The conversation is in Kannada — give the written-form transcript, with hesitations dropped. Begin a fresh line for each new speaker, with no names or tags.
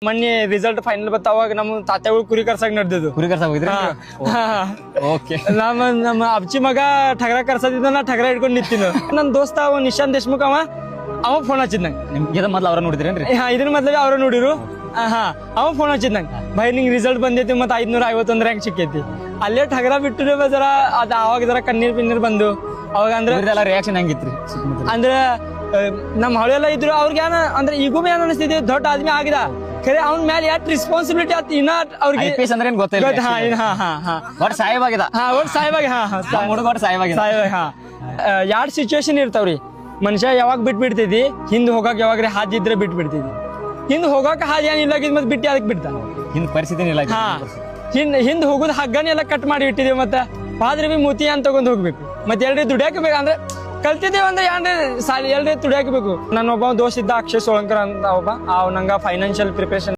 ಮೊನ್ನೆ ರಿಸಲ್ಟ್ ಫೈನಲ್ ಬತ್ತ ಅವಾಗ ನಮ್ಮ ತಾತ್ಯಾಗಳು ಕುರಿ ಕರ್ಸಾಕ್ ನಡೆದಿದ್ದು.
ಕುರಿ ಕರ್ಸ ಹೋಗಿದ್ರಿ ಓಕೆ.
ನಮ್ಮ ಅಬ್ಚಿ ಮಗ ಠಗರ ಕರ್ಸದಿದ್ದ ನಾ ಠಗರ ಹಿಡ್ಕೊಂಡು ನಿಂತಿನ. ನನ್ನ ದೋಸ್ತ ಅವ ನಿಶಾಂತ್ ದೇಶ್ಮುಖ್ ಅವ ಫೋನ್ ಹಚ್ಚಿದ್ ನಂಗೆ.
ನಿಮ್ಗೆ ಮೊದ್ಲು ಅವ್ರ ನೋಡಿದ್ರೇನ್ರಿ?
ಇದನ್ನ ಮೊದ್ಲೇ ಅವ್ರ ನೋಡಿರು. ಅವ ಫೋನ್ ಹಚ್ಚಿದ್ ನಂಗೆ, ಭೈ ನಿಂಗ್ ರಿಸಲ್ಟ್ ಬಂದೈತಿ ಮತ್ತೆ 551 ರ್ಯಾಂಕ್ ಸಿಕ್ಕೈತಿ. ಅಲ್ಲೇ ಠಗರ ಬಿಟ್ಟು ಜರ ಅದ ಅವಾಗ ಜರ ಕಣ್ಣೀರ್ ಪಿಣ್ಣೀರ್ ಬಂದು ಅವಾಗ ಅಂದ್ರೆ
ರಿಯಾಕ್ಷನ್ ಹೆಂಗಿತ್ರಿ?
ಅಂದ್ರೆ ನಮ್ ಹಳೆಲ್ಲ ಇದ್ರು ಅವ್ರಿಗೆ ಏನ ಅಂದ್ರೆ ಈಗೂ ಏನ್ ಅನಿಸ್ತಿದ್ವಿ ದೊಡ್ಡ ಆದ್ಮಿ ಆಗಿದ ಖರೆ ಅವ್ನ ಮೇಲೆ ಎಷ್ಟು ರೆಸ್ಪಾನ್ಸಿಬಿಲಿಟಿ ಆಯ್ತು ಇನ್ನ ಅವ್ರಿಗೆ
ಅಂದ್ರೆ ಗೊತ್ತಿಲ್ಲ. ಒಟ್ಟು ಸಾಯವಾಗಿದ
ಒಟ್ಟು ಸಾಯವಾಗಿ
ಹುಡುಗ ಒಟ್ಟು ಸಾಯವಾಗಿ
ಎರಡ್ ಸಿಚುವೇಶನ್ ಇರ್ತಾವ್ರಿ. ಮನುಷ್ಯ ಯಾವಾಗ ಬಿಟ್ಬಿಡ್ತಿದ್ದಿ, ಹಿಂದ್ ಹೋಗಾಕ ಯಾವಾಗ್ರಿ ಹಾದಿ ಇದ್ರೆ ಬಿಟ್ಬಿಡ್ತಿದ್ವಿ. ಹಿಂದ್ ಹೋಗಾಕ ಹಾದಿ ಏನಿಲ್ಲ ಮತ್ತೆ ಬಿಟ್ಟು ಅದಕ್ಕೆ ಬಿಡ್ತಾನ.
ಹಿಂದ್ ಪರಿಸ್ಥಿತಿ ಇಲ್ಲ.
ಹಿಂದ್ ಹೋಗುದ್ ಹಗ್ಗನೆ ಎಲ್ಲ ಕಟ್ ಮಾಡಿ ಇಟ್ಟಿದೀವಿ. ಮತ್ತೆ ಪಾದ್ರಿ ಬಿ ಮೂತಿ ಅಂತ ತಗೊಂಡ್ ಹೋಗ್ಬೇಕು. ಮತ್ತೆ ಎಲ್ರಿ ದುಡಿಯಾಕ ಬೇಕು ಅಂದ್ರೆ ಕಲ್ತಿದ್ದೀವಿ ಅಂದ್ರೆ ಏನ್ರಿ ಸಾಲಿ ಎಲ್ರಿ ದುಡಿಯಾಕ ಬೇಕು. ನನ್ನ ಒಬ್ಬ ದೋಸ್ತ ಇದ್ದ ಅಕ್ಷಯ್ ಸೋಳಂಕರ್ ಅಂತ ಒಬ್ಬ, ಅವ್ ನಂಗ ಫೈನಾನ್ಷಿಯಲ್ ಪ್ರಿಪರೇಷನ್